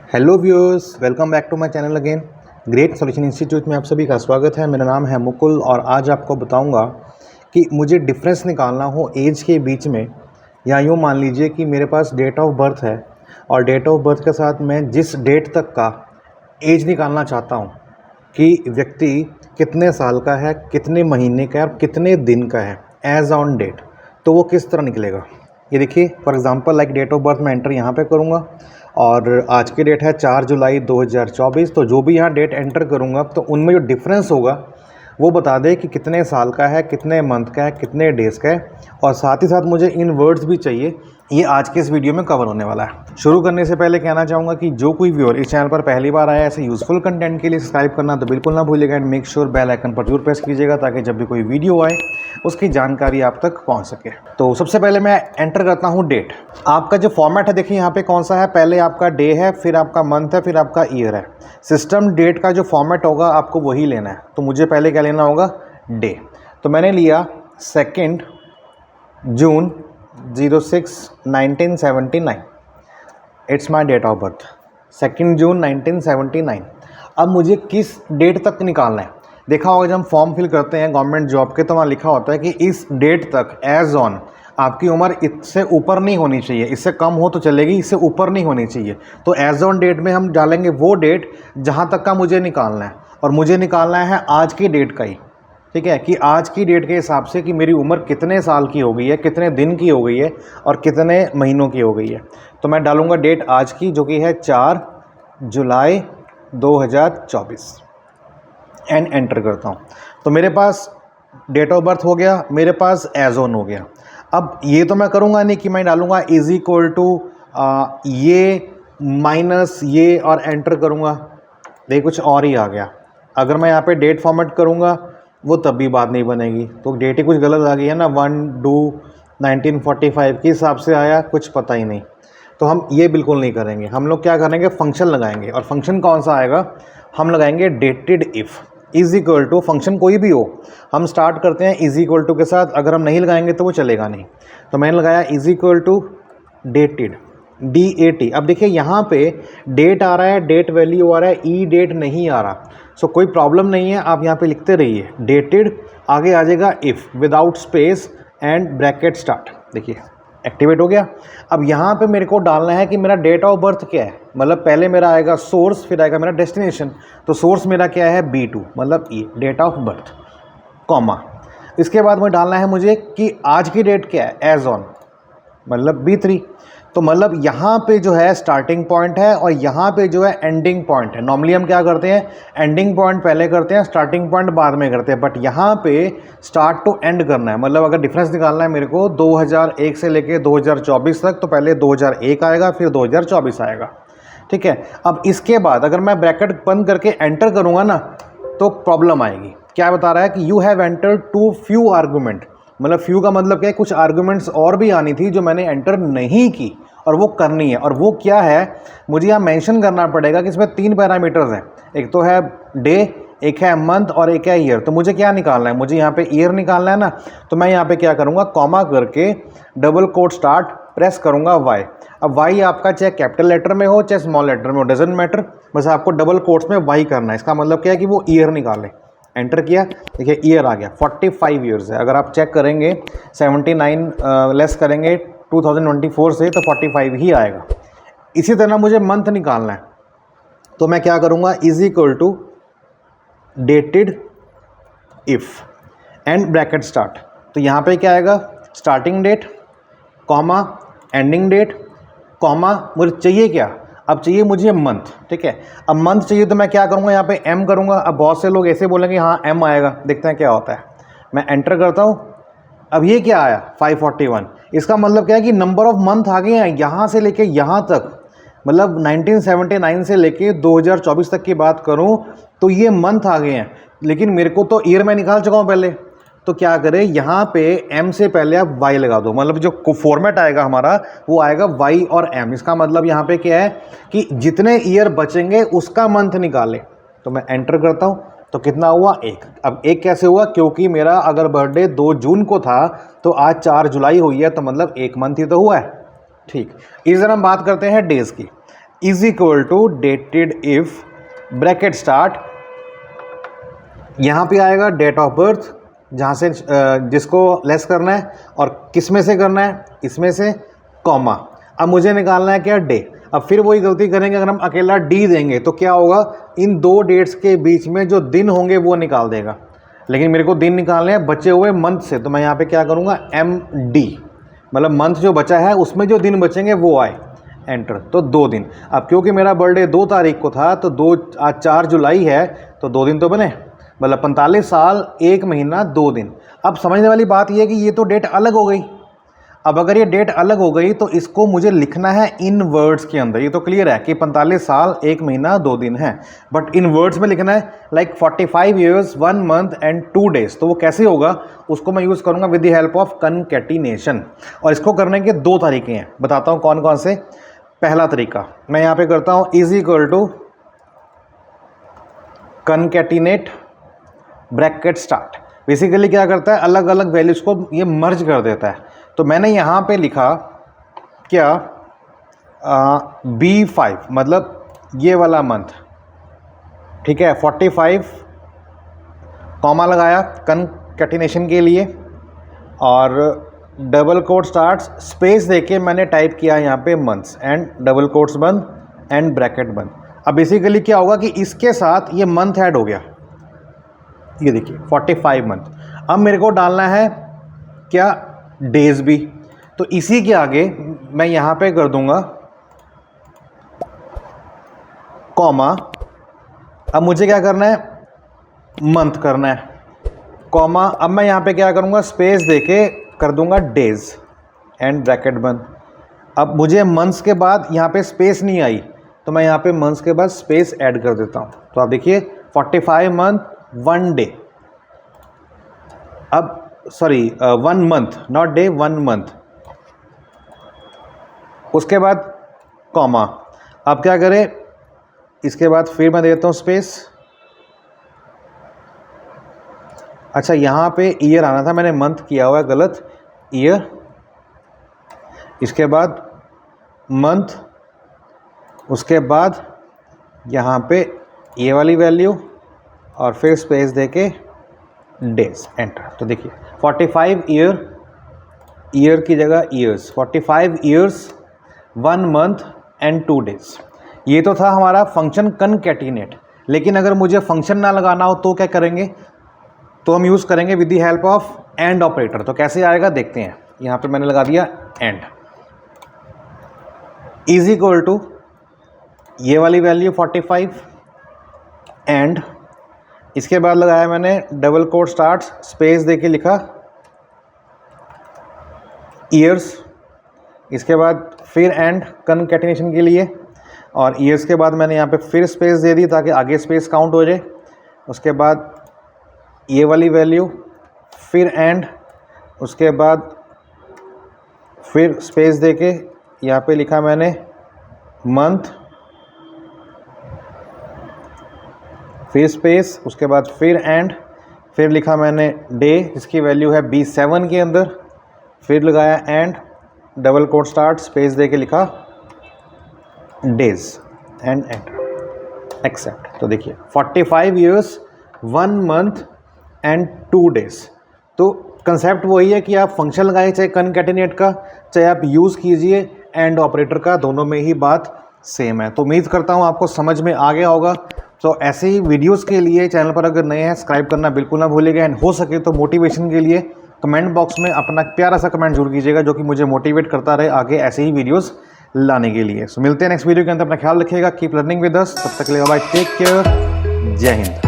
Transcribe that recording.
Hello viewers, welcome back to my channel again. Great solution institute में आप सभी का स्वागत है। मेरा नाम है मुकुल और आज आपको बताऊंगा कि मुझे डिफरेंस निकालना हो एज के बीच में, या यूँ मान लीजिए कि मेरे पास डेट ऑफ बर्थ है और डेट ऑफ बर्थ के साथ मैं जिस डेट तक का एज निकालना चाहता हूँ कि व्यक्ति कितने साल का है, कितने महीने का है और कितने दिन का है एज ऑन डेट, तो वो किस तरह निकलेगा। ये देखिए, for example like date of birth मैं एंटर यहाँ पे करूँगा और आज की डेट है 4 जुलाई 2024। तो जो भी यहाँ डेट एंटर करूँगा तो उनमें जो डिफरेंस होगा वो बता दे कि कितने साल का है, कितने मंथ का है, कितने डेज़ का है। और साथ ही साथ मुझे इन वर्ड्स भी चाहिए। ये आज के इस वीडियो में कवर होने वाला है। शुरू करने से पहले कहना चाहूँगा कि जो कोई व्यूअर इस चैनल पर पहली बार आया है ऐसे यूज़फुल कंटेंट के लिए सब्सक्राइब करना तो बिल्कुल ना भूलिएगा and make sure bell icon पर जरूर प्रेस कीजिएगा ताकि जब भी कोई वीडियो आए उसकी जानकारी आप तक पहुंच सके। तो सबसे पहले मैं एंटर करता हूं डेट। आपका जो फॉर्मेट है देखिए यहाँ पे कौन सा है, पहले आपका डे है, फिर आपका मंथ है, फिर आपका ईयर है। सिस्टम डेट का जो फॉर्मेट होगा आपको वही लेना है। तो मुझे पहले क्या लेना होगा, डे। तो मैंने लिया 2 जून 06/1979। It's my date of birth 2 June 1979। अब मुझे किस डेट तक निकालना है। देखा होगा जब हम फॉर्म फिल करते हैं गवर्नमेंट जॉब के तो वहाँ लिखा होता है कि इस डेट तक एज ऑन आपकी उम्र इससे ऊपर नहीं होनी चाहिए, इससे कम हो तो चलेगी, इससे ऊपर नहीं होनी चाहिए। तो एज ऑन डेट में हम डालेंगे वो डेट जहाँ तक का मुझे निकालना है, और मुझे निकालना है आज की डेट का ही। ठीक है, कि आज की डेट के हिसाब से कि मेरी उम्र कितने साल की हो गई है, कितने दिन की हो गई है और कितने महीनों की हो गई है। तो मैं डालूँगा डेट आज की जो कि है 4 जुलाई 2024 एंड एंटर करता हूँ। तो मेरे पास डेट ऑफ बर्थ हो गया, मेरे पास एज ऑन हो गया। अब ये तो मैं करूँगा नहीं कि मैं डालूँगा इज इक्वल टू ये माइनस ये और एंटर करूँगा, देखिए कुछ और ही आ गया। अगर मैं यहाँ पे डेट फॉर्मेट करूँगा वो तब भी बात नहीं बनेगी। तो डेट ही कुछ गलत आ गई है ना, 1/2/1945 के हिसाब से आया, कुछ पता ही नहीं। तो हम ये बिल्कुल नहीं करेंगे। हम लोग क्या करेंगे, फंक्शन लगाएंगे। और फंक्शन कौन सा आएगा, हम लगाएंगे datedif is equal to, function कोई भी हो हम स्टार्ट करते हैं इज इक्वल टू के साथ। अगर हम नहीं लगाएंगे तो वो चलेगा नहीं। तो मैंने लगाया is equal to dated, DAT। अब देखिए यहाँ पे डेट आ रहा है, डेट वैल्यू आ रहा है, ई डेट नहीं आ रहा। सो कोई प्रॉब्लम नहीं है, आप यहाँ पे लिखते रहिए डेटेड, आगे आ जाएगा if without space and bracket start. देखिए एक्टिवेट हो गया। अब यहाँ पे मेरे को डालना है कि मेरा डेट ऑफ बर्थ क्या है, मतलब पहले मेरा आएगा सोर्स, फिर आएगा मेरा डेस्टिनेशन। तो सोर्स मेरा क्या है, B2 मतलब ये डेट ऑफ बर्थ, कॉमा। इसके बाद में डालना है मुझे कि आज की डेट क्या है, एज ऑन मतलब B3। तो मतलब यहाँ पे जो है स्टार्टिंग पॉइंट है और यहाँ पे जो है एंडिंग पॉइंट है। नॉर्मली हम क्या करते हैं, एंडिंग पॉइंट पहले करते हैं, स्टार्टिंग पॉइंट बाद में करते हैं, बट यहाँ पे स्टार्ट टू एंड करना है। मतलब अगर डिफरेंस निकालना है मेरे को 2001 से लेके 2024 तक, तो पहले 2001 आएगा फिर 2024 आएगा। ठीक है, अब इसके बाद अगर मैं ब्रैकेट बंद करके एंटर करूँगा ना तो प्रॉब्लम आएगी। क्या बता रहा है कि you have entered too few argument, मतलब फ्यू का मतलब क्या है, कुछ आर्गूमेंट्स और भी आनी थी जो मैंने एंटर नहीं की और वो करनी है। और वो क्या है, मुझे यहाँ मेंशन करना पड़ेगा कि इसमें 3 पैरामीटर्स हैं। एक तो है डे, एक है मंथ और एक है ईयर। तो मुझे क्या निकालना है, मुझे यहाँ पे ईयर निकालना है ना। तो मैं यहाँ पे क्या करूँगा, कॉमा करके डबल कोट स्टार्ट प्रेस करूँगा वाई। अब वाई आपका चाहे कैपिटल लेटर में हो चाहे स्मॉल लेटर में हो, डजेंट मैटर, बस आपको डबल कोट्स में वाई करना है। इसका मतलब क्या है कि वो ईयर निकाले। एंटर किया, देखिए ईयर आ गया, 45 ईयर्स है। अगर आप चेक करेंगे 79 लेस करेंगे 2024 से तो 45 ही आएगा। इसी तरह मुझे मंथ निकालना है। तो मैं क्या करूँगा, is equal to datedif and bracket start. तो यहाँ पे क्या आएगा, starting date comma ending date comma, मुझे चाहिए क्या, अब चाहिए मुझे मंथ। ठीक है, अब मंथ चाहिए तो मैं क्या करूँगा, यहाँ पे M करूँगा। अब बहुत से लोग ऐसे बोलेंगे हाँ M आएगा, देखते हैं क्या होता है। मैं एंटर करता हूँ, अब ये क्या आया 541। इसका मतलब क्या है कि नंबर ऑफ मंथ आ गए हैं यहाँ से लेके यहाँ तक। मतलब 1979 से लेके 2024 तक की बात करूँ तो ये मंथ आ गए हैं, लेकिन मेरे को तो ईयर में निकाल चुका हूँ पहले। तो क्या करें, यहाँ पे M से पहले आप Y लगा दो, मतलब जो फॉर्मेट आएगा हमारा वो आएगा Y और M। इसका मतलब यहाँ पे क्या है कि जितने ईयर बचेंगे उसका मंथ निकाले। तो मैं एंटर करता हूँ, तो कितना हुआ, 1। अब 1 कैसे हुआ, क्योंकि मेरा अगर बर्थडे 2 जून को था तो आज 4 जुलाई हुई है, तो मतलब 1 मंथ ही तो हुआ है। ठीक, इस तरह हम बात करते हैं डेज़ की। Is equal to datedif bracket start, यहाँ पे आएगा डेट ऑफ बर्थ जहाँ से जिसको लेस करना है और किस में से करना है, इसमें से, कॉमा। अब मुझे निकालना है क्या, डे। अब फिर वही गलती करेंगे, अगर हम अकेला डी देंगे तो क्या होगा, इन दो डेट्स के बीच में जो दिन होंगे वो निकाल देगा, लेकिन मेरे को दिन निकालने हैं बचे हुए मंथ से, तो मैं यहाँ पे क्या करूँगा, एम डी, मतलब मंथ जो बचा है उसमें जो दिन बचेंगे वो आए, एंटर। तो 2 दिन। अब क्योंकि मेरा बर्थडे 2 तारीख को था तो आज 4 जुलाई है तो 2 दिन तो बने, मतलब 45 साल 1 महीना 2 दिन। अब समझने वाली बात यह है कि ये तो डेट अलग हो गई। अब अगर ये डेट अलग हो गई तो इसको मुझे लिखना है इन वर्ड्स के अंदर। ये तो क्लियर है कि 45 साल 1 महीना 2 दिन है, बट इन वर्ड्स में लिखना है like 45 years 1 month and 2 days. तो वो कैसे होगा, उसको मैं यूज़ करूँगा विद द हेल्प ऑफ कनकैटिनेशन। और इसको करने के 2 तरीके हैं, बताता हूँ कौन कौन से। पहला तरीका मैं यहाँ पे करता हूँ, is equal to concatenate bracket start. Basically क्या करता है, अलग अलग वैल्यूज़ को ये मर्ज कर देता है। तो मैंने यहाँ पे लिखा क्या, B5 मतलब ये वाला मंथ, ठीक है, 45 कॉमा लगाया कनकैटिनेशन के लिए, और डबल कोट स्टार्ट्स स्पेस देके मैंने टाइप किया यहाँ पे मंथ्स, एंड डबल कोट्स बंद एंड ब्रैकेट बंद। अब बेसिकली क्या होगा कि इसके साथ ये मंथ ऐड हो गया, ये देखिए 45 मंथ। अब मेरे को डालना है क्या, डेज भी। तो इसी के आगे मैं यहाँ पे कर दूंगा कॉमा। अब मुझे क्या करना है, मंथ करना है, कॉमा। अब मैं यहाँ पे क्या करूँगा, स्पेस देके कर दूंगा डेज एंड ब्रैकेट बंद। अब मुझे मंथ्स के बाद यहाँ पे स्पेस नहीं आई तो मैं यहाँ पे मंथ्स के बाद स्पेस ऐड कर देता हूँ। तो आप देखिए 45 मंथ 1 डे, अब sorry 1 month, not day, 1 month. उसके बाद कॉमा। अब क्या करें, इसके बाद फिर मैं देता हूँ स्पेस। अच्छा यहाँ पे ईयर आना था, मैंने मंथ किया हुआ है गलत, ईयर। इसके बाद मंथ, उसके बाद यहाँ पे ये वाली वैल्यू और फिर स्पेस देके डेज, एंटर। तो देखिए 45 ईयर की जगह years, 45 years 1 month and 2 days. ये तो था हमारा फंक्शन कनकैटिनेट। लेकिन अगर मुझे फंक्शन ना लगाना हो तो क्या करेंगे, तो हम यूज़ करेंगे with the help of and operator. तो कैसे आएगा देखते हैं। यहाँ पे मैंने लगा दिया एंड, इज इक्वल टू ये वाली वैल्यू 45 एंड, इसके बाद लगाया मैंने डबल कोट स्टार्ट स्पेस देके लिखा ईयर्स, इसके बाद फिर एंड कनकैटिनेशन के लिए, और ईयर्स के बाद मैंने यहाँ पे फिर स्पेस दे दी ताकि आगे स्पेस काउंट हो जाए। उसके बाद ये वाली वैल्यू, फिर एंड, उसके बाद फिर स्पेस देके यहाँ पे लिखा मैंने मंथ, फिर स्पेस, उसके बाद फिर एंड, फिर लिखा मैंने डे जिसकी वैल्यू है B7 के अंदर, फिर लगाया and, double quote start space देके लिखा डेज एंड एंटर, एक्सेप्ट। तो देखिए 45 ईयर्स 1 मंथ एंड 2 डेज। तो कंसेप्ट वही है कि आप फंक्शन लगाए, चाहे कनकैटिनेट का, चाहे आप यूज़ कीजिए एंड ऑपरेटर का, दोनों में ही बात सेम है। तो उम्मीद करता हूँ आपको समझ में आ गया होगा। तो ऐसे ही वीडियोस के लिए चैनल पर अगर नए हैं सब्सक्राइब करना बिल्कुल ना भूलिएगा, एंड हो सके तो मोटिवेशन के लिए कमेंट बॉक्स में अपना प्यारा सा कमेंट जरूर कीजिएगा, जो कि मुझे मोटिवेट करता रहे आगे ऐसे ही वीडियोस लाने के लिए। सो मिलते हैं नेक्स्ट वीडियो के अंदर, अपना ख्याल रखिएगा, कीप लर्निंग विद अस, तब तक के लिए बाय, टेक केयर, जय हिंद।